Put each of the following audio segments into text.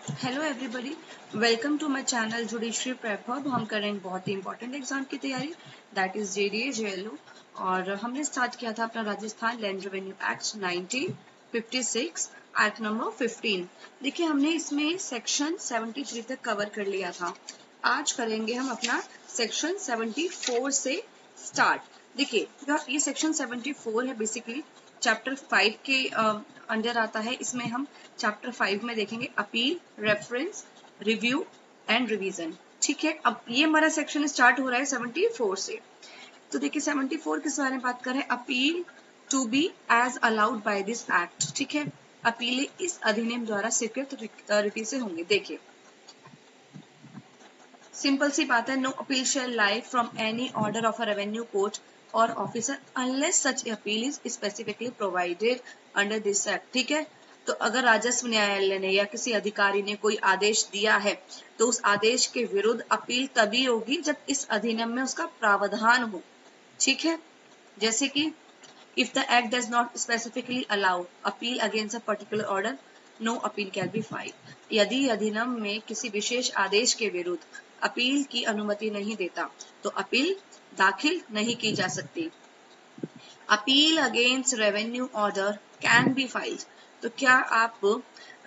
Hello everybody, welcome to my channel judiciary prep hub. हम कर रहे हैं बहुत ही इंपॉर्टेंट एग्जाम की तैयारी, दैट इज जेडीए जेएलओ। और हमने स्टार्ट किया था अपना Rajasthan land revenue act 1956 act number 15। देखिए हमने इसमें सेक्शन 73 तक कवर कर लिया था। आज करेंगे हम अपना सेक्शन 74 से स्टार्ट। देखिए ये सेक्शन 74 है, बेसिकली चैप्टर 5 के अंडर आता है। इसमें हम चैप्टर 5 में देखेंगे appeal, reference, review and revision. ठीक है, अब ये हमारा सेक्शन स्टार्ट हो रहा है 74 से। तो देखिए 74 किस बारे में बात कर रहे हैं? Appeal to be as allowed by this act. ठीक है, अपीलें इस अधिनियम द्वारा स्वीकृत रीति से होंगी। देखिए सिंपल सी बात है, no appeal shall lie from any order of a revenue court or officer unless such appeal is specifically provided under this act. ठीक है, तो अगर राजस्व न्यायालय ने या किसी अधिकारी ने कोई आदेश दिया है तो उस आदेश के विरुद्ध अपील तभी होगी जब इस अधिनियम में उसका प्रावधान हो। ठीक है, जैसे कि if the act does not specifically allow appeal against a particular order, no appeal can be filed। यदि अधिनियम में किसी विशेष आदेश के विरुद्ध अपील की अनुमति नहीं देता तो अपील दाखिल नहीं की जा सकती। Appeal against revenue order can be filed. तो क्या आप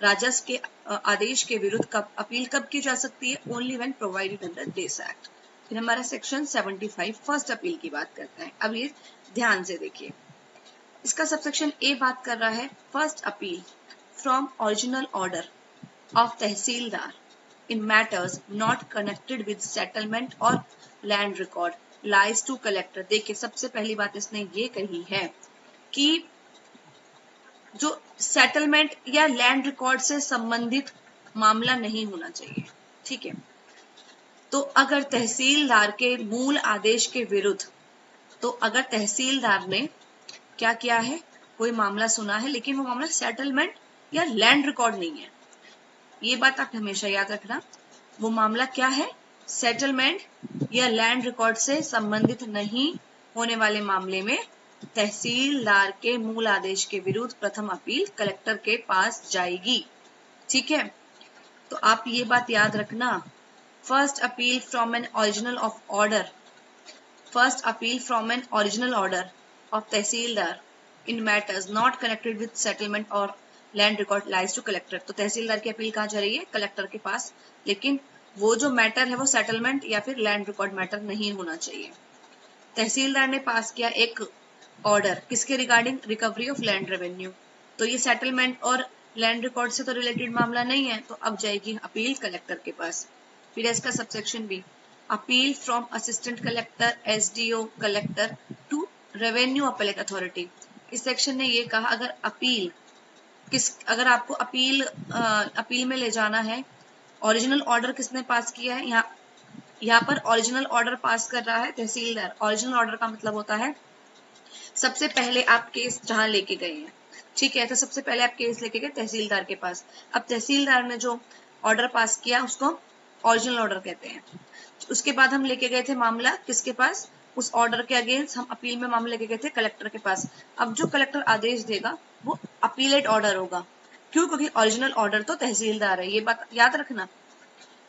राजस्व के आदेश के विरुद्ध अपील कब की जा सकती है? Only when provided under this act. फिर हमारा सेक्शन 75 फर्स्ट अपील की बात करते हैं। अब ये ध्यान से देखिए, इसका सबसेक्शन ए बात कर रहा है first appeal from original order of tehsildar in matters not connected with settlement or land record lies to collector. देखिए सबसे पहली बात इसने ये कही है कि जो सेटलमेंट या लैंड रिकॉर्ड से संबंधित मामला नहीं होना चाहिए। ठीक है, तो अगर तहसीलदार के मूल आदेश के विरुद्ध, तो अगर तहसीलदार ने क्या किया है, कोई मामला सुना है लेकिन वो मामला सेटलमेंट या लैंड रिकॉर्ड नहीं है, ये बात आप हमेशा याद रखना। वो मामला क्या है? सेटलमेंट या लैंड रिकॉर्ड से संबंधित नहीं होने वाले मामले में तहसीलदार के मूल आदेश के विरुद्ध प्रथम अपील कलेक्टर के पास जाएगी। ठीक है, तो आप ये बात याद रखना। First appeal from an original of order, first appeal from an original order of tehsildar in matters not connected with settlement or land record lies to collector. तो तहसीलदार की अपील कहाँ जा रही है? कलेक्टर के पास, लेकिन वो जो मैटर है वो सेटलमेंट या फिर लैंड रिकॉर्ड मैटर नहीं होना चाहिए। तहसीलदार ने पास किया एक ऑर्डर किसके regarding? Recovery of land revenue. तो ये सेटलमेंट और लैंड रिकॉर्ड से तो रिलेटेड मामला नहीं है, तो अब जाएगी अपील कलेक्टर के पास। फिर इसका subsection B, appeal from assistant collector, SDO, collector to revenue appellate authority. इस सेक्शन ने ये कहा अगर अपील अगर आपको अपील में ले जाना है, ओरिजिनल ऑर्डर किसने पास किया है? यहाँ पर ओरिजिनल ऑर्डर पास कर रहा है तहसीलदार। ओरिजिनल ऑर्डर का मतलब होता है सबसे पहले आप केस जहां लेके गए हैं। ठीक है, तो सबसे पहले आप केस लेके गए तहसीलदार के पास। अब तहसीलदार ने जो ऑर्डर पास किया उसको ओरिजिनल ऑर्डर कहते हैं। उसके बाद हम लेके गए थे मामला किसके पास? उस ऑर्डर के अगेंस्ट हम अपील में मामला लेके गए थे कलेक्टर के पास। अब जो कलेक्टर आदेश देगा वो अपीलेट ऑर्डर होगा। क्यों? क्योंकि ओरिजिनल ऑर्डर तो तहसीलदार है, ये बात याद रखना।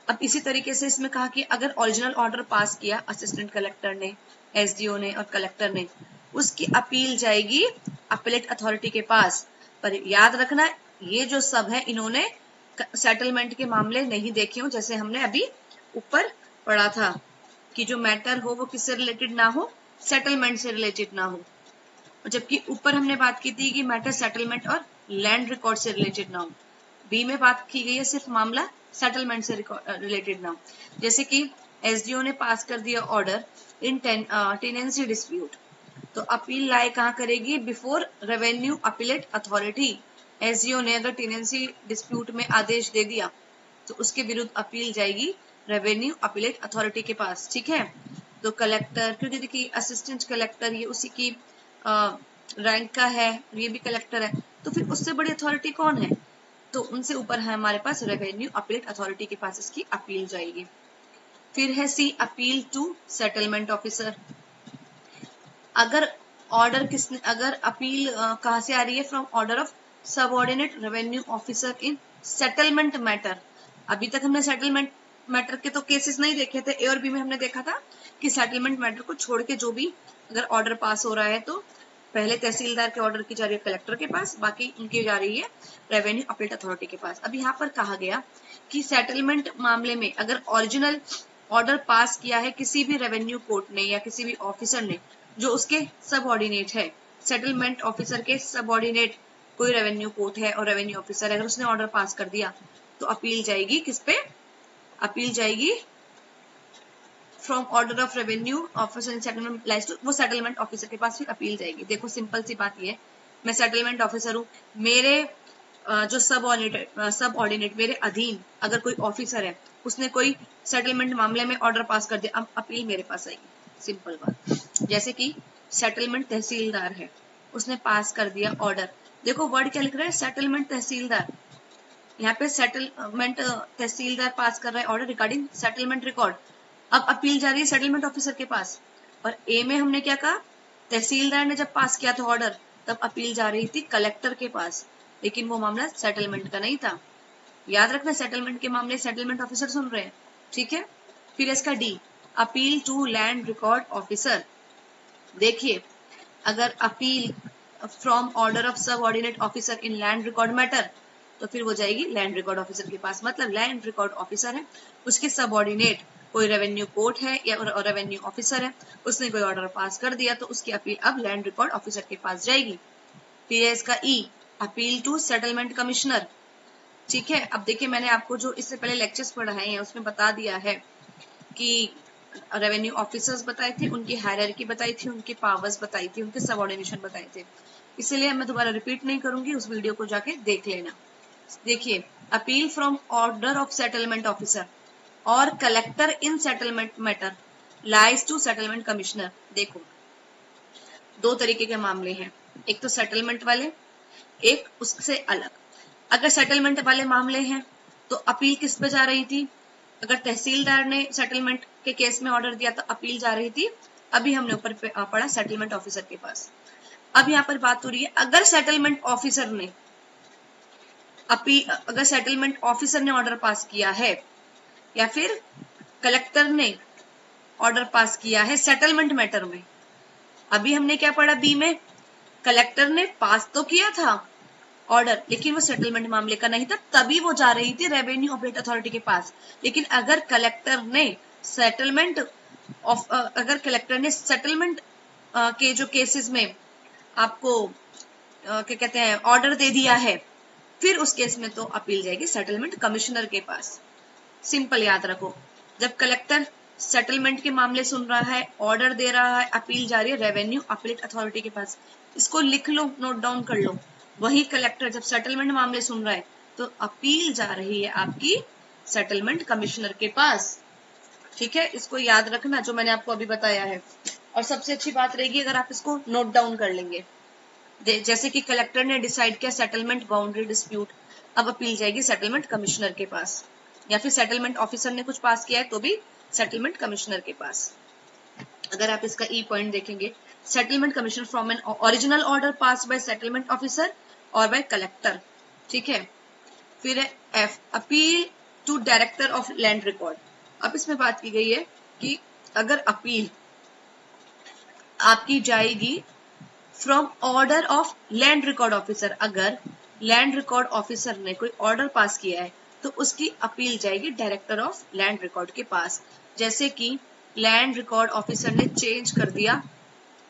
अब इसी तरीके से इसमें कहा कि अगर ओरिजिनल ऑर्डर पास किया असिस्टेंट कलेक्टर ने, एसडीओ ने और कलेक्टर ने, उसकी अपील जाएगी अपीलेट अथॉरिटी के पास। पर याद रखना ये जो सब है इन्होंने सेटलमेंट के मामले नहीं देखे हो, जैसे हमने अभी ऊपर पढ़ा था कि जो मैटर हो वो किससे रिलेटेड ना हो? सेटलमेंट से रिलेटेड ना हो। जबकि ऊपर हमने बात की थी कि matter settlement or land record से रिलेटेड ना हो। बी में बात की गई है सिर्फ मामला सेटलमेंट से रिलेटेड ना हो। जैसे कि एसडीओ ने पास कर दिया ऑर्डर इन टेनेंसी डिस्प्यूट, तो अपील लाए कहाँ करेगी? Before revenue appellate authority. SDO ने अगर टेनेंसी डिस्प्यूट में आदेश दे दिया तो उसके विरुद्ध अपील जाएगी रेवेन्यू अपीलेट अथॉरिटी के पास। ठीक है, तो कलेक्टर, क्योंकि देखिए असिस्टेंट कलेक्टर ये उसी की रैंक का है, ये भी कलेक्टर है, तो फिर उससे बड़ी अथॉरिटी कौन है? तो उनसे ऊपर है हमारे पास रेवेन्यू अपीलेट अथॉरिटी के पास इसकी अपील जाएगी। फिर है सी, अपील टू सेटलमेंट ऑफिसर। अगर अपील कहां से आ रही है? From order of subordinate revenue officer in settlement matter. अभी तक हमने सेटलमेंट मैटर के तो केसेस नहीं देखे थे। ए और बी में हमने देखा था कि सेटलमेंट मैटर को छोड़ के जो भी अगर ऑर्डर पास हो रहा है तो पहले तहसीलदार के ऑर्डर की जा रही है कलेक्टर के पास, बाकी उनकी जा रही है रेवेन्यू अपील अथॉरिटी के पास। अब यहाँ पर कहा गया कि सेटलमेंट मामले में अगर ओरिजिनल ऑर्डर पास किया है किसी भी रेवेन्यू कोर्ट ने या किसी भी ऑफिसर ने जो उसके सबऑर्डिनेट है, सेटलमेंट ऑफिसर के सबऑर्डिनेट कोई रेवेन्यू कोर्ट है और रेवेन्यू ऑफिसर है, अगर उसने ऑर्डर पास कर दिया तो अपील जाएगी किस पे? अपील जाएगी from order of revenue officer in settlement lies to, वो सेटलमेंट ऑफिसर के पास फिर अपील जाएगी। देखो सिंपल सी बात ये है, मैं सेटलमेंट ऑफिसर हूँ, मेरे जो सब ऑर्डिनेट मेरे अधीन अगर कोई ऑफिसर है उसने कोई सेटलमेंट मामले में ऑर्डर पास कर दिया, अब अपील मेरे पास आएगी। सिंपल बात। जैसे कि सेटलमेंट तहसीलदार है, उसने पास कर दिया ऑर्डर, देखो वर्ड क्या लिख रहा है? सेटलमेंट तहसीलदार। यहाँ पे सेटलमेंट तहसीलदार पास कर रहा है ऑर्डर रिगार्डिंग सेटलमेंट रिकॉर्ड। अब अपील जा रही है सेटलमेंट ऑफिसर के पास। और ए में हमने क्या कहा? तहसीलदार ने जब पास किया था ऑर्डर तब अपील जा रही थी कलेक्टर के पास, लेकिन वो मामला सेटलमेंट का नहीं था। याद रखना, सेटलमेंट के मामले सेटलमेंट ऑफिसर सुन रहे हैं, ठीक है। फिर इसका D, appeal to land record officer. देखिए, अगर appeal from order of subordinate officer in land record matter तो फिर वो जाएगी लैंड रिकॉर्ड ऑफिसर के पास। मतलब लैंड रिकॉर्ड ऑफिसर है, उसके सब ऑर्डिनेट कोई रेवेन्यू कोर्ट है या रेवेन्यू ऑफिसर है, उसने कोई ऑर्डर पास कर दिया तो उसकी अपील अब लैंड रिकॉर्ड ऑफिसर के पास जाएगी। फिर है इसका ई, अपील टू सेटलमेंट कमिश्नर। ठीक है, अब देखिए मैंने आपको जो इससे पहले लेक्चर्स पढ़ाए हैं उसमें बता दिया है कि रेवेन्यू ऑफिसर्स बताए थे, उनकी हायरार्की बताई थी, उनके पावर्स बताई थी, उनके सबऑर्डिनेशन बताए थे, इसलिए मैं दोबारा रिपीट नहीं करूंगी, उस वीडियो को जाके देख लेना। देखिए, appeal from order of settlement officer or collector in settlement matter lies to settlement commissioner. देखो, दो तरीके के मामले हैं, एक तो सेटलमेंट वाले, एक उससे अलग। अगर सेटलमेंट वाले मामले हैं तो अपील किस पे जा रही थी? अगर तहसीलदार ने सेटलमेंट के केस में ऑर्डर दिया तो अपील जा रही थी, अभी हमने ऊपर पढ़ा सेटलमेंट ऑफिसर के पास। अब यहाँ पर बात हो रही है, अगर सेटलमेंट ऑफिसर ने अगर सेटलमेंट ऑफिसर ने ऑर्डर पास किया है या फिर कलेक्टर ने ऑर्डर पास किया है सेटलमेंट मैटर में। अभी हमने क्या पढ़ा बी में? कलेक्टर ने पास तो किया था ऑर्डर, लेकिन वो सेटलमेंट मामले का नहीं था, तभी वो जा रही थी रेवेन्यू अपील अथॉरिटी के पास। लेकिन अगर कलेक्टर ने सेटलमेंट के जो केसेस में आपको क्या कहते हैं ऑर्डर दे दिया है, फिर उस केस में तो अपील जाएगी सेटलमेंट कमिश्नर के पास। सिंपल याद रखो, जब कलेक्टर सेटलमेंट के मामले सुन रहा है, ऑर्डर दे रहा है, अपील जा रही है रेवेन्यू अपील अथॉरिटी के पास। इसको लिख लो, नोट डाउन कर लो। वही कलेक्टर जब सेटलमेंट मामले सुन रहा है तो अपील जा रही है आपकी सेटलमेंट कमिश्नर के पास। ठीक है, इसको याद रखना जो मैंने आपको अभी बताया है। और सबसे अच्छी बात रहेगी अगर आप इसको नोट डाउन कर लेंगे। जैसे कि कलेक्टर ने डिसाइड किया सेटलमेंट बाउंड्री डिस्प्यूट, अब अपील जाएगी सेटलमेंट कमिश्नर के पास, या फिर सेटलमेंट ऑफिसर ने कुछ पास किया है तो भी सेटलमेंट कमिश्नर के पास। अगर आप इसका ई पॉइंट देखेंगे, settlement commissioner from an original order pass by settlement officer और बाय कलेक्टर। ठीक है, फिर है F, appeal to director of land record. अब इसमें बात की गई है कि अगर अपील आपकी जाएगी from order of land record officer, अगर लैंड रिकॉर्ड ऑफिसर ने कोई ऑर्डर पास किया है तो उसकी अपील जाएगी डायरेक्टर ऑफ लैंड रिकॉर्ड के पास। जैसे कि लैंड रिकॉर्ड ऑफिसर ने चेंज कर दिया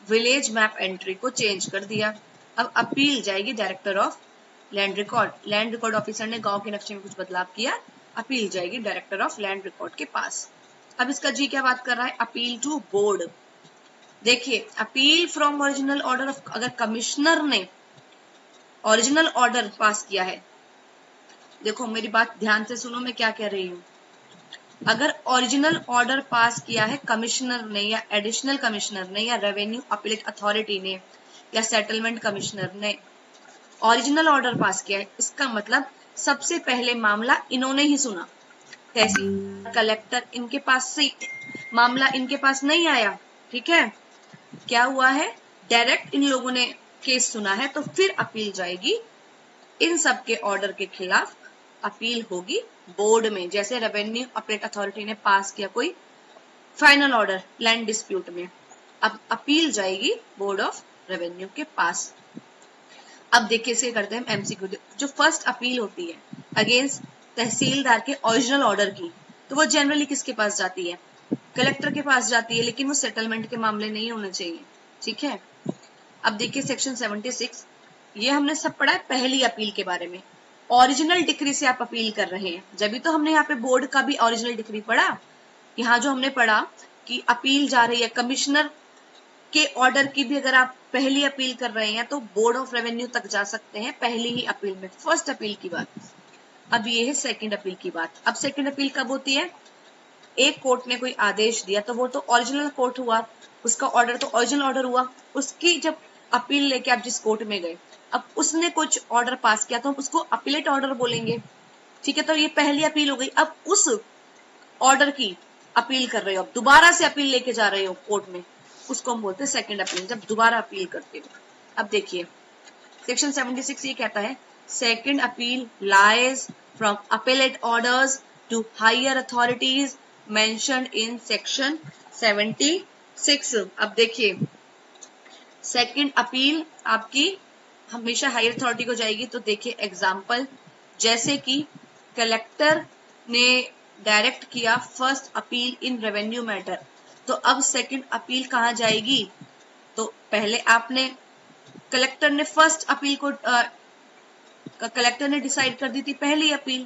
विलेज मैप एंट्री को, चेंज कर दिया, अब अपील जाएगी director of land record. Land record officer ने गांव के नक्शे में कुछ बदलाव किया, अपील जाएगी डायरेक्टर ऑफ लैंड रिकॉर्ड के पास। अब इसका जी क्या बात कर रहा है? Appeal to board. देखिए, appeal from original order of, अगर कमिश्नर ने ओरिजिनल ऑर्डर पास किया है, देखो मेरी बात ध्यान से सुनो मैं क्या कह रही हूं। अगर ओरिजिनल ऑर्डर पास किया है कमिश्नर ने या एडिशनल कमिश्नर ने या रेवेन्यू अपीलेट अथॉरिटी ने या सेटलमेंट कमिश्नर ने ओरिजिनल ऑर्डर पास किया है, इसका मतलब सबसे पहले मामला इन्होंने ही सुना। तहसील कलेक्टर इनके पास से मामला इनके पास नहीं आया। ठीक है, क्या हुआ है? डायरेक्ट इन लोगों ने केस सुना है, तो फिर अपील जाएगी इन सब के ऑर्डर के खिलाफ अपील होगी बोर्ड में। जैसे रेवेन्यू अपीलेट अथॉरिटी ने पास किया कोई फाइनल ऑर्डर लैंड डिस्प्यूट में, अब अपील जाएगी बोर्ड ऑफ रेवेन्यू के पास। अब देखिए इसे करते हैं एमसीक्यू। जो फर्स्ट अपील होती है अगेंस्ट तहसीलदार के ओरिजिनल ऑर्डर की, तो वो जनरली किसके पास जाती है? कलेक्टर के पास जाती है, लेकिन वो सेटलमेंट के मामले नहीं होने चाहिए, ठीक है। अब देखिए सेक्शन 76, ये हमने सब पढ़ा है पहली अपील के बारे में। ओरिजिनल डिक्री से आप अपील कर रहे हैं, जब भी तो हमने यहाँ पे बोर्ड का भी ओरिजिनल डिक्री पढ़ा। यहाँ जो हमने पढ़ा कि अपील जा रही है कमिश्नर के ऑर्डर की भी, अगर आप पहली अपील कर रहे हैं तो बोर्ड ऑफ रेवेन्यू तक जा सकते हैं पहली ही अपील में, फर्स्ट अपील की बात। अब ये है सेकंड अपील की बात। अब सेकंड अपील कब होती है? एक कोर्ट ने कोई आदेश दिया तो वो तो ओरिजिनल कोर्ट हुआ, उसका ऑर्डर तो ओरिजिनल ऑर्डर हुआ। उसकी जब अपील लेके आप जिस कोर्ट में गए, अब उसने कुछ ऑर्डर पास किया तो हम उसको अपीलेट ऑर्डर बोलेंगे, ठीक है। तो ये पहली अपील हो गई। अब उस ऑर्डर की अपील कर रहे हो, अब दोबारा से अपील लेके जा रहे हो कोर्ट में, उसको हम बोलते हैं सेकंड अपील, जब दोबारा अपील करते हो। अब देखिए सेक्शन 76 ये कहता है second appeal lies from appellate orders to higher authorities mentioned in section 76। अब देखिए सेकंड अपील आपकी हमेशा हायर अथॉरिटी को जाएगी। तो देखिए एग्जाम्पल, जैसे कि कलेक्टर ने डायरेक्ट किया first appeal in revenue matter, तो अब सेकंड अपील कहाँ जाएगी? तो पहले आपने कलेक्टर ने फर्स्ट अपील को कलेक्टर ने डिसाइड कर दी थी पहली अपील।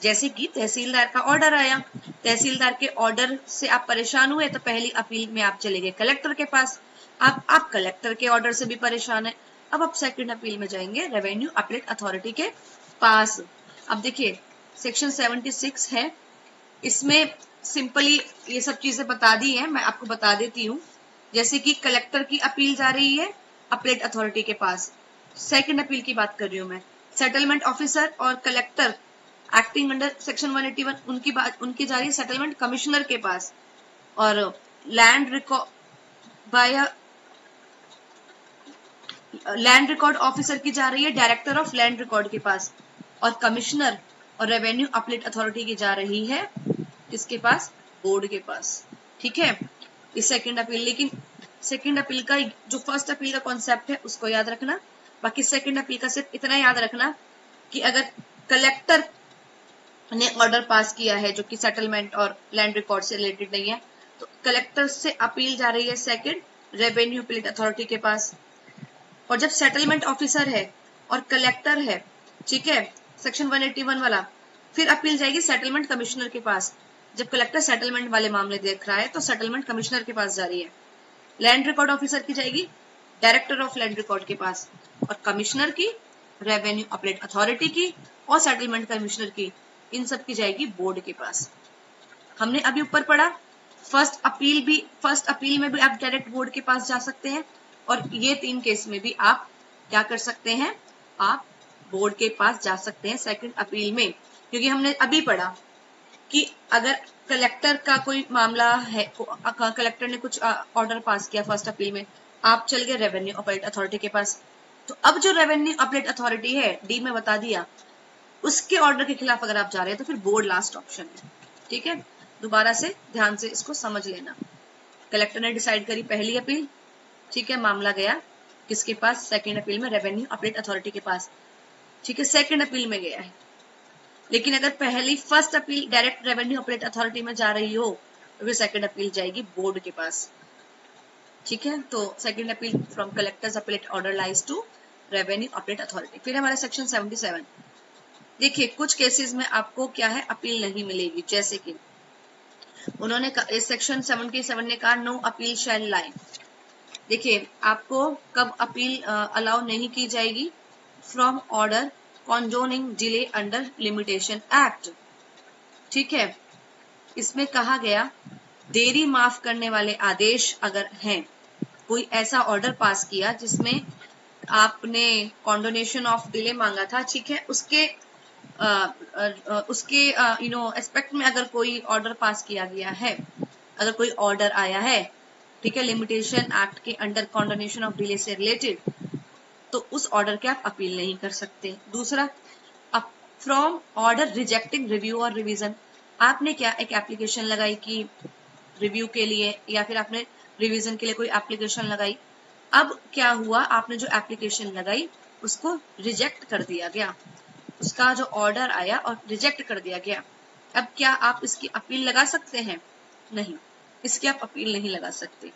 जैसे कि तहसीलदार का ऑर्डर आया, तहसीलदार के ऑर्डर से आप परेशान हुए तो पहली अपील में आप चले गए कलेक्टर के पास। आप कलेक्टर के ऑर्डर से भी परेशान है, अब आप सेकंड अपील में जाएंगे रेवेन्यू अपीलेट अथॉरिटी के पास। अब देखिए सेक्शन 76 है, इसमें सिंपली ये सब चीजें बता दी है, मैं आपको बता देती हूँ। जैसे कि कलेक्टर की अपील जा रही है अपीलेट अथॉरिटी के पास, सेकंड अपील की बात कर रही हूँ मैं। Settlement officer or collector acting under section 181 उनकी जा रही है सेटलमेंट कमिश्नर के पास, और लैंड रिकॉर्ड ऑफिसर की जा रही है डायरेक्टर ऑफ लैंड रिकॉर्ड के पास, और कमिश्नर और रेवेन्यू अपीलेट अथॉरिटी की जा रही है किसके पास? बोर्ड के पास, ठीक है। इस सेकंड अपील, लेकिन सेकंड अपील का जो फर्स्ट अपील का कॉन्सेप्ट है उसको याद रखना। बाकी सेकंड अपील का सिर्फ इतना याद रखना कि अगर कलेक्टर ने ऑर्डर पास किया है जो कि सेटलमेंट और लैंड रिकॉर्ड से रिलेटेड नहीं है, तो कलेक्टर से अपील जा रही है सेकंड रेवेन्यू अपीलेट अथॉरिटी के पास। और जब सेटलमेंट ऑफिसर है और कलेक्टर है, ठीक है, सेक्शन 181 वाला, फिर अपील जाएगी सेटलमेंट कमिश्नर के पास। जब कलेक्टर सेटलमेंट वाले मामले देख रहा है तो सेटलमेंट कमिश्नर के पास जा रही है। लैंड रिकॉर्ड ऑफिसर की जाएगी डायरेक्टर ऑफ लैंड रिकॉर्ड के पास, और कमिश्नर की रेवेन्यू अपीलेट अथॉरिटी की, और सेटलमेंट कमिश्नर की, इन सब की जाएगी बोर्ड के पास। हमने अभी ऊपर पढ़ा फर्स्ट अपील में भी आप डायरेक्ट बोर्ड के पास जा सकते हैं, और ये तीन केस में भी आप क्या कर सकते हैं? आप बोर्ड के पास जा सकते हैं सेकंड अपील में। क्योंकि हमने अभी पढ़ा कि अगर कलेक्टर का कोई मामला है, कलेक्टर ने कुछ ऑर्डर पास किया फर्स्ट अपील में, आप चल गए रेवेन्यू अपीलेट अथॉरिटी के पास। तो अब जो रेवेन्यू अपीलेट अथॉरिटी है, डी में बता दिया, उसके ऑर्डर के खिलाफ अगर आप जा रहे हैं तो फिर बोर्ड लास्ट ऑप्शन है, ठीक है। दोबारा से ध्यान से इसको समझ लेना। कलेक्टर ने डिसाइड करी पहली अपील, ठीक है, मामला गया किसके पास? सेकंड अपील में रेवेन्यू अपीलेट अथॉरिटी के पास, ठीक है, सेकंड अपील में गया है। लेकिन अगर पहली first appeal direct revenue appellate authority में जा रही हो तो फिर सेकंड अपील जाएगी बोर्ड के पास, ठीक है। तो second appeal from collector's appellate order lies to revenue appellate authority. फिर हमारा सेक्शन 77, देखिए कुछ केसेस में आपको क्या है? अपील नहीं मिलेगी। जैसे कि उन्होंने सेक्शन 77 ने कहा नो अपील शैल लाई। देखिए आपको कब अपील अलाउ नहीं की जाएगी? From order condoning delay under limitation act, ठीक है। इसमें कहा गया देरी माफ करने वाले आदेश अगर हैं, कोई ऐसा ऑर्डर पास किया जिसमें आपने कॉन्डोनेशन ऑफ डिले मांगा था, ठीक है, उसके एस्पेक्ट में अगर कोई ऑर्डर पास किया गया है, अगर कोई ऑर्डर आया है, ठीक है, लिमिटेशन एक्ट के अंडर कॉन्डोनेशन ऑफ डिले से रिलेटेड, तो उस ऑर्डर के आप अपील नहीं कर सकते। दूसरा, अब from order rejecting review or revision. आपने क्या एक एप्लीकेशन लगाई कि रिव्यू के लिए या फिर आपने रिवीजन के लिए कोई एप्लीकेशन लगाई। अब क्या हुआ, आपने जो एप्लीकेशन लगाई उसको रिजेक्ट कर दिया गया, उसका जो ऑर्डर आया और रिजेक्ट कर दिया गया। अब क्या आप इसकी अपील लगा सकते हैं? नहीं, इसकी आप अपील नहीं लगा सकते।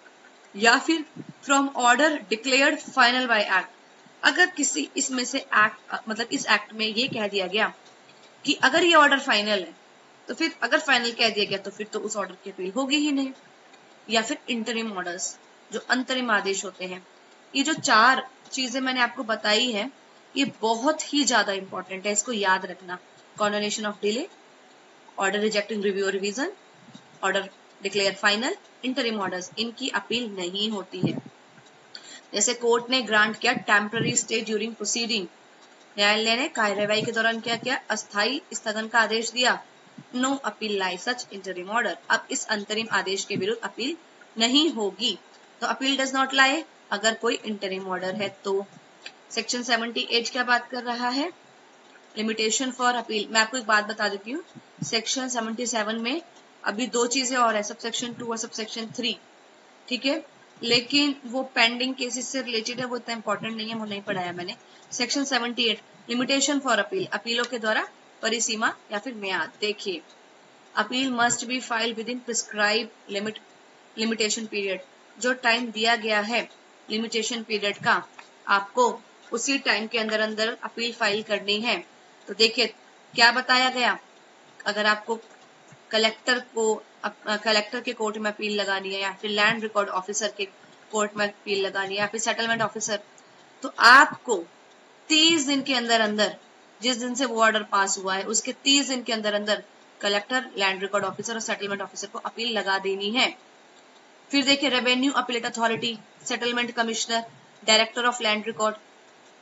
या फिर from order declared final bye act. अगर किसी इसमें से एक्ट मतलब इस एक्ट में ये कह दिया गया कि अगर ये ऑर्डर फाइनल है, तो फिर अगर फाइनल कह दिया गया तो फिर तो उस ऑर्डर की अपील होगी ही नहीं। या फिर इंटरिम ऑर्डर्स, जो अंतरिम आदेश होते हैं। ये जो 4 चीजें मैंने आपको बताई है, ये बहुत ही ज्यादा इंपॉर्टेंट है, इसको याद रखना। Condonation of delay, order rejecting review or revision, order declare final, interim orders, इनकी अपील नहीं होती है। जैसे कोर्ट ने ग्रांट किया टेम्पररी स्टे ड्यूरिंग प्रोसीडिंग, न्यायालय ने कार्यवाही के दौरान क्या किया, अस्थायी स्थगन का आदेश दिया। नो अपील लाई सच इंटरिम ऑर्डर। अब इस अंतरिम आदेश के विरुद्ध अपील नहीं होगी। तो अपील डज नॉट लाई अगर कोई इंटरिम ऑर्डर है तो। सेक्शन 78 क्या बात कर रहा है, लिमिटेशन फॉर अपील। मैं आपको एक बात बता देती हूँ, सेक्शन 77 में अभी 2 चीजें और है, सबसेक्शन 2 और सबसेक्शन 3, ठीक है, लेकिन वो पेंडिंग केसेस से रिलेटेड है, वो इतना इंपॉर्टेंट नहीं है, वो नहीं पढ़ाया मैंने। सेक्शन 78 लिमिटेशन फॉर अपील, अपीलों के द्वारा परिसीमा या फिर म्याद। देखिए, appeal must be file with in prescribe limitation period. जो टाइम दिया गया है लिमिटेशन पीरियड का, आपको उसी टाइम के अंदर अंदर अपील फाइल करनी है। तो देखिए क्या बताया गया, अगर आपको कलेक्टर के कोर्ट में अपील लगानी है या फिर लैंड रिकॉर्ड ऑफिसर के कोर्ट में अपील लगानी है या फिर सेटलमेंट ऑफिसर, तो आपको 30 दिन के अंदर अंदर, जिस दिन से वो ऑर्डर पास हुआ है उसके 30 दिन के अंदर अंदर कलेक्टर, लैंड रिकॉर्ड ऑफिसर और सेटलमेंट ऑफिसर को अपील लगा देनी है। फिर देखिए revenue appellate authority, settlement commissioner, director of land record,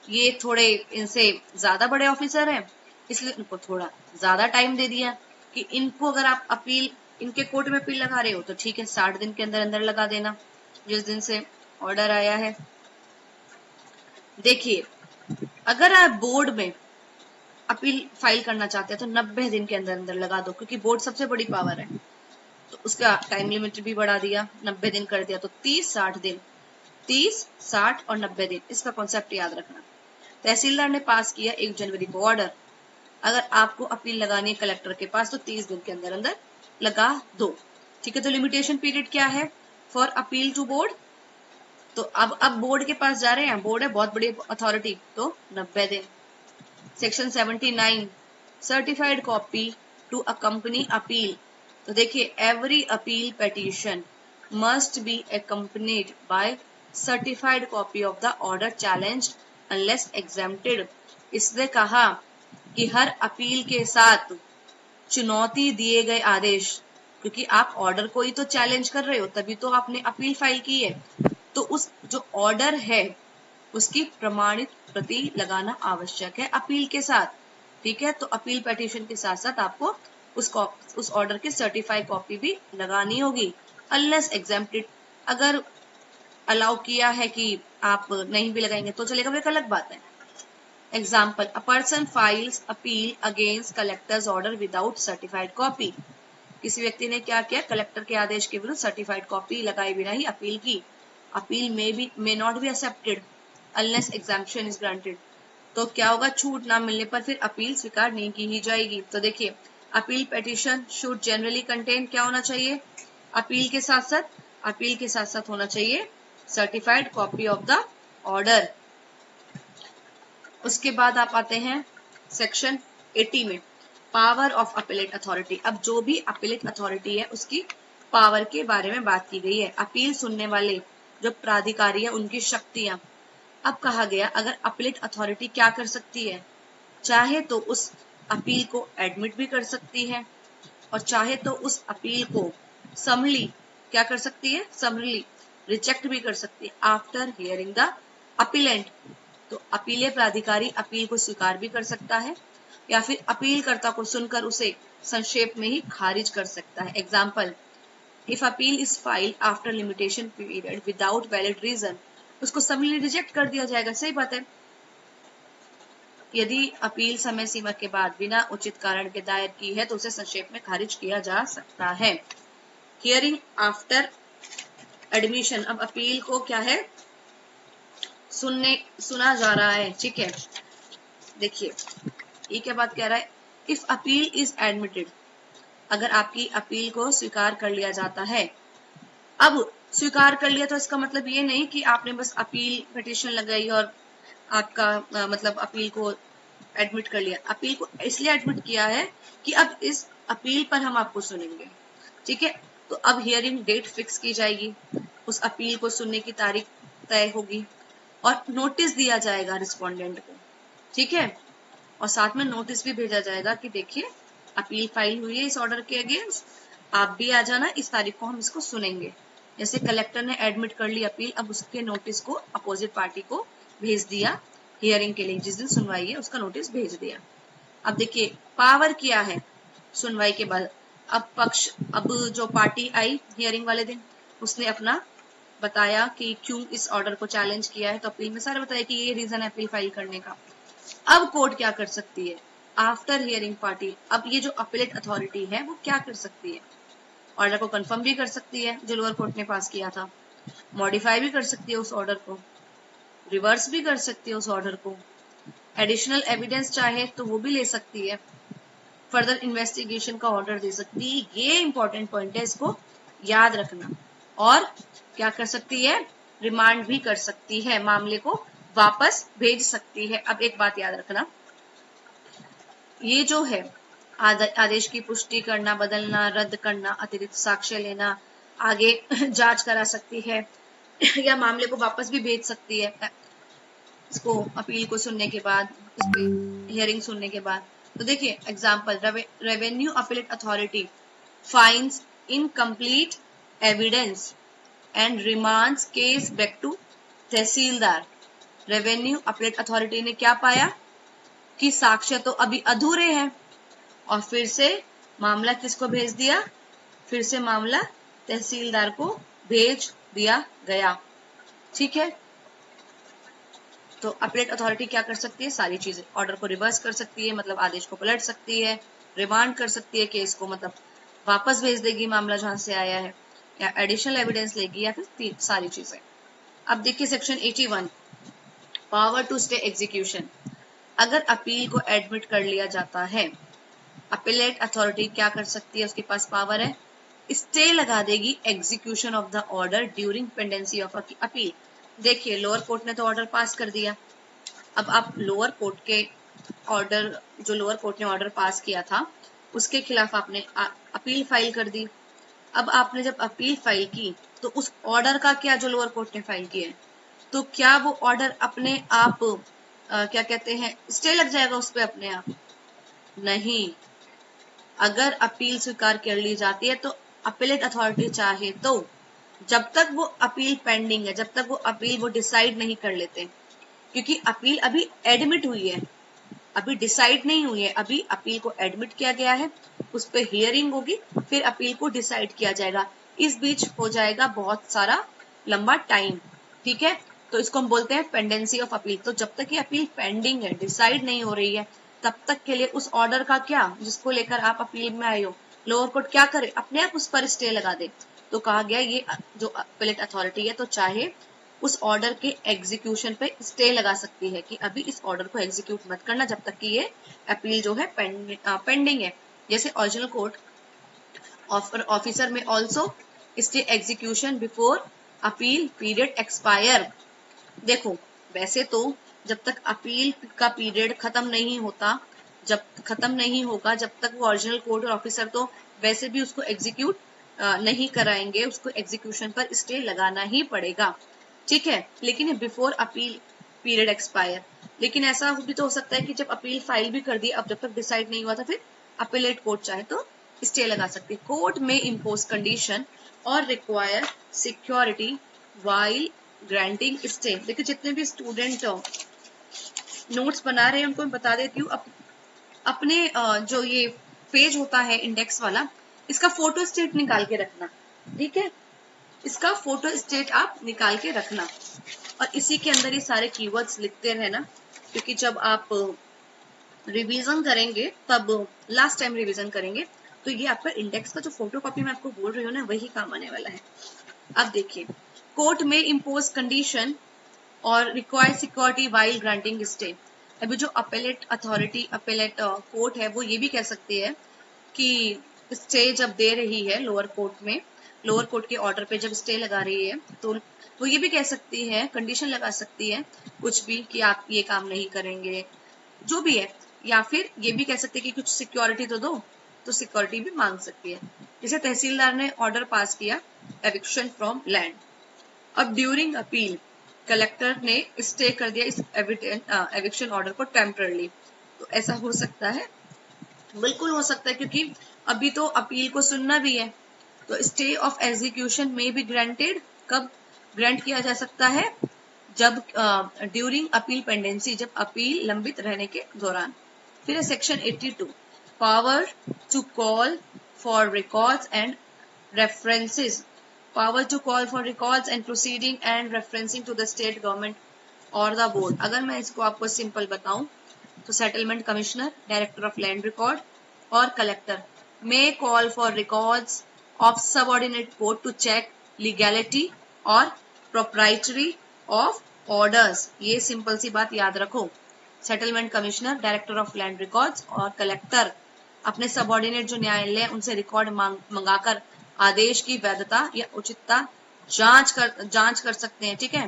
ये थोड़े इनसे ज्यादा बड़े ऑफिसर हैं, इसलिए उनको थोड़ा ज्यादा टाइम दे दिया कि इनको अगर आप अपील इनके कोर्ट में अपील लगा रहे हो तो ठीक है 60 दिन के अंदर अंदर लगा देना, जिस दिन से ऑर्डर आया है। देखिए, अगर आप बोर्ड में अपील फाइल करना चाहते हैं तो 90 दिन के अंदर अंदर लगा दो, क्योंकि बोर्ड सबसे बड़ी पावर है, तो उसका टाइम लिमिट भी बढ़ा दिया, 90 दिन कर दिया, तो 30-60 दिन, 30, 60 और 90 दिन, इसका कॉन्सेप्ट याद रखना। तहसीलदार ने पास किया 1 जनवरी को ऑर्डर, अगर आपको अपील लगानी है कलेक्टर के पास तो 30 दिन के अंदर अंदर लगा दो, ठीक है। तो लिमिटेशन पीरियड क्या है फॉर अपील टू बोर्ड, तो अब बोर्ड के पास जा रहे हैं, बोर्ड है बहुत बड़ी अथॉरिटी, तो 90 दिन। Section 79 certified copy to accompany appeal, तो देखिए every appeal petition must be accompanied by certified copy of the order challenged unless exempted। इसने कहा कि हर अपील के साथ चुनौती दिए गए आदेश, क्योंकि आप ऑर्डर को ही तो चैलेंज कर रहे हो तभी तो आपने अपील फाइल की है, तो उस जो ऑर्डर है उसकी प्रमाणित प्रति लगाना आवश्यक है अपील के साथ, ठीक है। तो अपील पेटिशन के साथ साथ आपको उस ऑर्डर की सर्टिफाइड कॉपी भी लगानी होगी, अनलेस एग्जेम्प्टेड। अगर अलाउ किया है कि आप नहीं भी लगाएंगे तो चलेगा, वो एक अलग बात है। Example, a person files appeal against collector's order without certified copy. किसी व्यक्ति ने क्या किया, कलेक्टर के आदेश के विरुद्ध सर्टिफाइड कॉपी लगाए बिना ही अपील की। Appeal may not be accepted unless exemption is granted. तो क्या होगा, छूट ना मिलने पर फिर अपील स्वीकार नहीं की ही जाएगी। तो देखिए, appeal petition should generally contain क्या होना चाहिए, अपील के साथ साथ होना चाहिए certified copy of the order. उसके बाद आप आते हैं सेक्शन 80 में, पावर ऑफ अपीलेट अथॉरिटी। अब जो भी अपीलेट अथॉरिटी है उसकी पावर के बारे में बात की गई है, अपील सुनने वाले जो प्राधिकारी है उनकी शक्तियां। अब कहा गया अगर अपीलेट अथॉरिटी क्या कर सकती है, चाहे तो उस अपील को एडमिट भी कर सकती है और चाहे तो उस अपील को समली क्या कर सकती है, समली रिजेक्ट भी कर सकती है आफ्टर हियरिंग द अपीलेंट। तो अपीलीय प्राधिकारी अपील को स्वीकार भी कर सकता है या फिर अपीलकर्ता को सुनकर उसे संक्षेप में ही खारिज कर सकता है। Example, if appeal is filed after limitation period without valid reason, उसको समली रिजेक्ट कर दिया जाएगा, सही बात है। यदि अपील समय सीमा के बाद बिना उचित कारण के दायर की है तो उसे संक्षेप में खारिज किया जा सकता है। हियरिंग आफ्टर एडमिशन, अब अपील को क्या है, सुना जा रहा है, ठीक है। देखिए ये क्या बात कह रहा है, इफ अपील इज एडमिटेड, अगर आपकी अपील को स्वीकार कर लिया जाता है। अब स्वीकार कर लिया तो इसका मतलब ये नहीं कि आपने बस अपील पिटीशन लगाई और आपका मतलब अपील को एडमिट कर लिया। अपील को इसलिए एडमिट किया है कि अब इस अपील पर हम आपको सुनेंगे, ठीक है। तो अब हियरिंग डेट फिक्स की जाएगी, उस अपील को सुनने की तारीख तय होगी और नोटिस दिया जाएगा रिस्पोंडेंट को, ठीक है। और साथ में नोटिस भी भेजा जाएगा कि देखिए अपील फाइल हुई है इस ऑर्डर के अगेंस्ट, आप भी आ जाना, इस तारीख को हम इसको सुनेंगे। जैसे कलेक्टर ने एडमिट कर ली अपील, अब उसके नोटिस को अपोजिट पार्टी को भेज दिया हियरिंग के लिए, जिस दिन सुनवाई है उसका नोटिस भेज दिया। अब देखिए पावर किया है सुनवाई के बाद, अब जो पार्टी आई हियरिंग वाले दिन, उसने अपना बताया कि क्यों इस ऑर्डर को चैलेंज किया है, तो अपील में सारा बताया कि ये रीजन है अपील फाइल करने का। अब कोर्ट क्या कर सकती है आफ्टर हियरिंग पार्टी, अब ये जो अपीलेट अथॉरिटी है वो क्या कर सकती है, ऑर्डर को कंफर्म भी कर सकती है जो लोअर कोर्ट ने पास किया था, मॉडिफाई भी कर सकती है उस ऑर्डर को, रिवर्स भी कर सकती है उस ऑर्डर को, एडिशनल एविडेंस चाहे तो वो भी ले सकती है, फर्दर इन्वेस्टिगेशन का ऑर्डर दे सकती है। ये इंपॉर्टेंट पॉइंट है, इसको याद रखना। और क्या कर सकती है, रिमांड भी कर सकती है, मामले को वापस भेज सकती है। अब एक बात याद रखना, ये जो है आदेश की पुष्टि करना, बदलना, रद्द करना, अतिरिक्त साक्ष्य लेना, आगे जांच करा सकती है या मामले को वापस भी भेज सकती है इसको अपील को सुनने के बाद, इस पे हियरिंग सुनने के बाद। तो देखिए example, revenue appellate authority finds incomplete evidence and remands case back to tehsildar. Revenue appellate authority ने क्या पाया कि साक्ष्य तो अभी अधूरे हैं और फिर से मामला किसको भेज दिया, फिर से मामला तहसीलदार को भेज दिया गया, ठीक है। तो अपीलेट अथॉरिटी क्या कर सकती है, सारी चीजें, ऑर्डर को रिवर्स कर सकती है मतलब आदेश को पलट सकती है, रिमांड कर सकती है केस को मतलब वापस भेज देगी मामला जहां से आया है, या एडिशनल एविडेंस लेगी, या फिर सारी चीजें। अब देखिए section 81, power to stay execution. अगर अपील को एडमिट कर लिया जाता है, अपीलेट अथॉरिटी क्या कर सकती है, उसके पास पावर है, स्टे लगा देगी execution of the order during pendency of appeal. देखिए लोअर कोर्ट ने तो ऑर्डर पास कर दिया, अब आप लोअर कोर्ट के ऑर्डर, जो लोअर कोर्ट ने ऑर्डर पास किया था उसके खिलाफ आपने अपील फाइल कर दी। अब आपने जब अपील फाइल की तो उस ऑर्डर का क्या, जो लोअर कोर्ट ने फाइल किया है, तो क्या वो ऑर्डर अपने आप क्या कहते हैं स्टे लग जाएगा उस पर अपने आप? नहीं, अगर अपील स्वीकार कर ली जाती है तो अपीलेट अथॉरिटी चाहे तो जब तक वो अपील पेंडिंग है, जब तक वो अपील वो डिसाइड नहीं कर लेते, क्योंकि अपील अभी एडमिट हुई है, अभी डिसाइड नहीं हुई है, अभी अपील को एडमिट किया गया है, उस पर हियरिंग होगी, फिर अपील को डिसाइड किया जाएगा, इस बीच हो जाएगा बहुत सारा लंबा टाइम, ठीक है। तो इसको हम बोलते हैं पेंडेंसी ऑफ अपील। तो जब तक ये अपील पेंडिंग है, डिसाइड नहीं हो रही है, तब तक के लिए उस ऑर्डर का क्या, जिसको लेकर आप अपील में आए हो, लोअर कोर्ट क्या करे, अपने आप उस पर स्टे लगा दे। तो कहा गया ये जो अपीलेट अथॉरिटी है तो चाहे उस ऑर्डर के एग्जीक्यूशन पे स्टे लगा सकती है कि अभी इस ऑर्डर को एग्जीक्यूट मत करना जब तक कि ये अपील जो है पेंडिंग है। जैसे ओरिजिनल कोर्ट ऑफिसर में also stay execution before appeal period expire. देखो वैसे तो जब तक अपील का पीरियड खत्म नहीं होता, जब खत्म नहीं होगा, जब तक वो ओरिजिनल कोर्ट और ऑफिसर तो वैसे भी उसको एग्जीक्यूट नहीं कराएंगे, उसको एग्जीक्यूशन पर स्टे लगाना ही पड़ेगा, ठीक है। लेकिन बिफोर अपील पीरियड एक्सपायर, लेकिन ऐसा भी तो हो सकता है कि जब अपील फाइल भी कर दी, अब जब तक डिसाइड नहीं हुआ था, फिर अपीलेट कोर्ट चाहे तो स्टे लगा सकती है। कोर्ट में इम्पोज कंडीशन और require security while granting stay. देखिए जितने भी स्टूडेंट नोट्स बना रहे हैं उनको मैं बता देती हूँ, अपने जो ये पेज होता है इंडेक्स वाला, इसका फोटो स्टेट निकाल के रखना, ठीक है। इसका फोटो स्टेट आप निकाल के रखना और इसी के अंदर ये सारे कीवर्ड्स लिखते रहना, क्योंकि जब आप रिवीजन करेंगे तब, लास्ट टाइम रिवीजन करेंगे तो ये आपका इंडेक्स का जो फोटोकॉपी मैं आपको बोल रही हूँ ना वही काम आने वाला है। अब देखिए, कोर्ट में इम्पोज कंडीशन और require security while granting stay. अभी जो अपेलेट अथॉरिटी, अपेलेट कोर्ट है, वो ये भी कह सकती है कि स्टे जब दे रही है लोअर कोर्ट में, लोअर कोर्ट के ऑर्डर पे जब स्टे लगा रही है तो वो ये भी कह सकती है, कंडीशन लगा सकती है कुछ भी कि आप ये काम नहीं करेंगे, जो भी है। या फिर ये भी कह सकते हैं कि कुछ सिक्योरिटी तो सिक्योरिटी भी मांग सकती है। जैसे तहसीलदार ने ऑर्डर पास किया एविक्शन फ्रॉम लैंड, अब ड्यूरिंग अपील कलेक्टर ने स्टे कर दिया इस एविक्शन ऑर्डर को टेम्पररी, तो ऐसा हो सकता है, बिल्कुल हो सकता है, क्योंकि अभी तो अपील को सुनना भी है। तो स्टे ऑफ एग्जीक्यूशन में बी ग्रांटेड, कब ग्रांट किया जा सकता है, जब ड्यूरिंग अपील पेंडेंसी, जब अपील लंबित रहने के दौरान। फिर है section 82, power to call for records and references, power to call for records and proceeding and referencing to the state government और द बोर्ड। अगर मैं इसको आपको सिंपल बताऊं तो settlement commissioner, director of land record और collector may call for records of subordinate court to check legality और proprietary of orders. ये सिंपल सी बात याद रखो, settlement commissioner, director of land records और कलेक्टर अपने सबऑर्डिनेट जो न्यायालय है उनसे रिकॉर्ड मंगाकर आदेश की वैधता या उचितता जांच कर सकते हैं। ठीक है,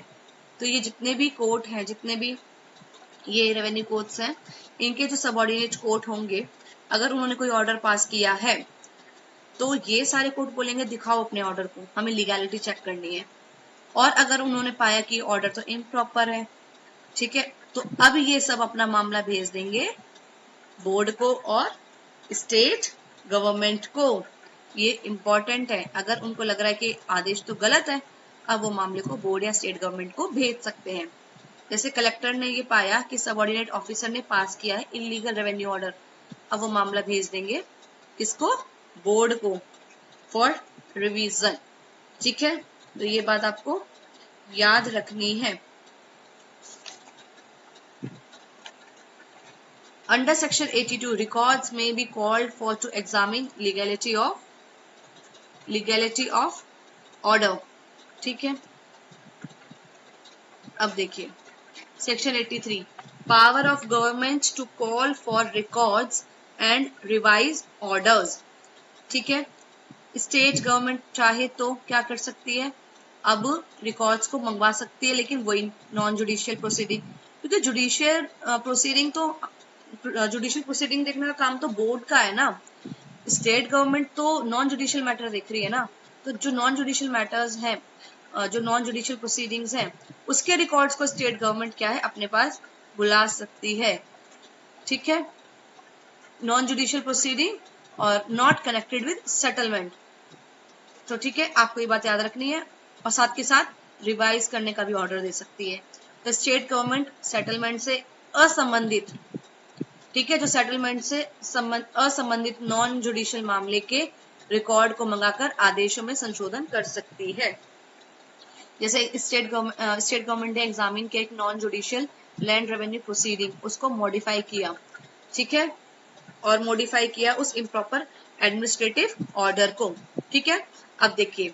तो ये जितने भी कोर्ट हैं, जितने भी ये रेवेन्यू कोर्ट्स हैं, इनके जो सबऑर्डिनेट कोर्ट होंगे, अगर उन्होंने कोई ऑर्डर पास किया है तो ये सारे कोर्ट बोलेंगे दिखाओ अपने ऑर्डर को, हमें लीगैलिटी चेक करनी है। और अगर उन्होंने पाया कि ऑर्डर तो इम्प्रॉपर है, ठीक है, तो अब ये सब अपना मामला भेज देंगे बोर्ड को और स्टेट गवर्नमेंट को। ये इंपॉर्टेंट है, अगर उनको लग रहा है कि आदेश तो गलत है, अब वो मामले को बोर्ड या स्टेट गवर्नमेंट को भेज सकते हैं। जैसे कलेक्टर ने ये पाया कि सबऑर्डिनेट ऑफिसर ने पास किया है इलीगल रेवेन्यू ऑर्डर, अब वो मामला भेज देंगे किसको, बोर्ड को, फॉर रिवीजन। ठीक है, तो ये बात आपको याद रखनी है। Under section 82, records may be called for to examine legality of order. ठीक है, अब देखिए section 83, power of government to call for records and revise orders. ठीक है, स्टेट गवर्नमेंट चाहे तो क्या कर सकती है, अब रिकॉर्ड्स को मंगवा सकती है, लेकिन वही नॉन जुडिशियल प्रोसीडिंग, क्योंकि जुडिशियल प्रोसीडिंग देखने का काम तो बोर्ड का है ना, स्टेट गवर्नमेंट तो नॉन जुडिशियल मैटर देख रही है ना। तो जो नॉन जुडिशियल मैटर्स हैं, जो नॉन जुडिशियल प्रोसीडिंग्स हैं, उसके रिकॉर्ड्स को स्टेट गवर्नमेंट क्या है अपने पास बुला सकती है। ठीक है, नॉन जुडिशियल प्रोसीडिंग और नॉट कनेक्टेड विद सेटलमेंट। तो ठीक है, आपको ये बात याद रखनी है, और साथ के साथ रिवाइज करने का भी ऑर्डर दे सकती है। तो स्टेट गवर्नमेंट सेटलमेंट से असंबंधित, ठीक है, जो सेटलमेंट से असंबंधित नॉन जुडिशियल मामले के रिकॉर्ड को मंगाकर आदेशों में संशोधन कर सकती है। जैसे स्टेट गवर्नमेंट ने एग्जामिन किया एक non judicial land revenue proceeding, उसको मॉडिफाई किया, ठीक है, और मॉडिफाई किया उस इम्प्रॉपर एडमिनिस्ट्रेटिव ऑर्डर को। ठीक है, अब देखिए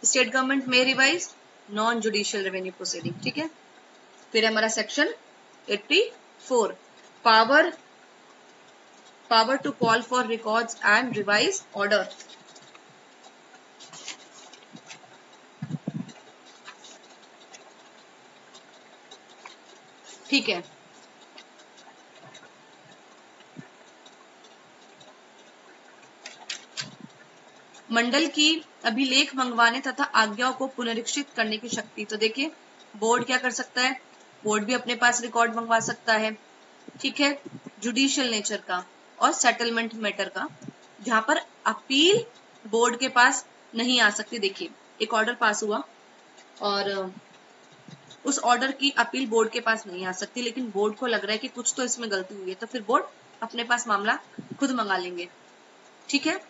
स्टेट गवर्नमेंट में revise non judicial revenue proceeding. ठीक है, फिर हमारा section 84, power to call for records and revise order. ठीक है, मंडल की अभिलेख मंगवाने तथा आज्ञाओं को पुनरीक्षित करने की शक्ति। तो देखिए बोर्ड क्या कर सकता है, बोर्ड भी अपने पास रिकॉर्ड मंगवा सकता है, ठीक है, जुडिशियल नेचर का और सेटलमेंट मैटर का, जहां पर अपील बोर्ड के पास नहीं आ सकती। देखिए एक ऑर्डर पास हुआ और उस ऑर्डर की अपील बोर्ड के पास नहीं आ सकती, लेकिन बोर्ड को लग रहा है कि कुछ तो इसमें गलती हुई है, तो फिर बोर्ड अपने पास मामला खुद मंगा लेंगे। ठीक है,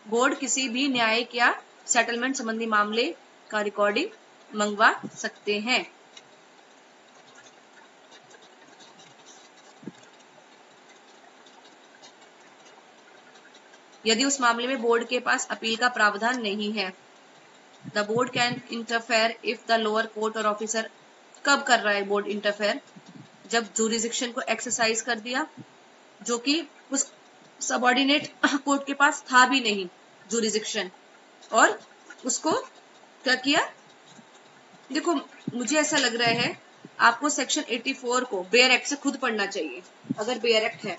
बोर्ड किसी भी न्यायिक या सेटलमेंट संबंधी मामले का रिकॉर्डिंग मंगवा सकते हैं। यदि उस मामले में बोर्ड के पास अपील का प्रावधान नहीं है। The board can interfere if the lower court or officer, कब कर रहा है बोर्ड इंटरफेयर? जब जुरिडिक्शन को एक्सरसाइज कर दिया, जो कि उस सबऑर्डिनेट कोर्ट के पास था भी नहीं जुरिडिक्शन, और उसको क्या किया? देखो मुझे ऐसा लग रहा है आपको सेक्शन 84 को बेयर एक्ट से खुद पढ़ना चाहिए। अगर बेयर एक्ट है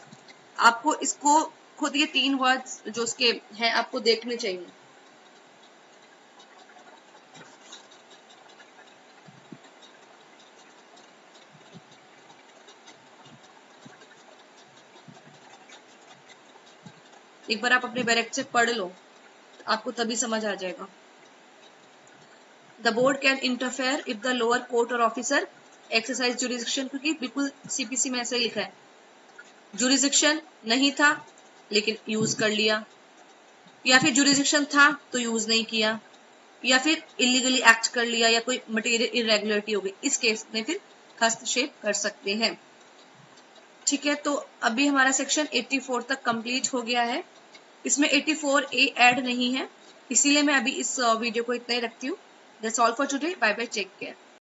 आपको इसको खुद ये 3 वर्ड्स जो उसके हैं आपको देखने चाहिए। एक बार आप अपने बेयर एक्ट से पढ़ लो, आपको तभी समझ आ जाएगा। The board can interfere if the lower court or officer exercise jurisdiction, क्योंकि बिल्कुल सीपीसी में ऐसा ही लिखा है। जुरिडिक्शन नहीं था लेकिन यूज कर लिया, या फिर जुरिडिक्शन था तो यूज नहीं किया, या फिर इलीगली एक्ट कर लिया, या कोई मटेरियल इरेगुलरिटी हो गई, इस केस में फिर हस्तक्षेप कर सकते हैं। ठीक है, तो अभी हमारा सेक्शन 84 तक कंप्लीट हो गया है। इसमें 84A ऐड नहीं है, इसीलिए मैं अभी इस वीडियो को इतना ही रखती हूँ। That's all for today. Bye bye, take care.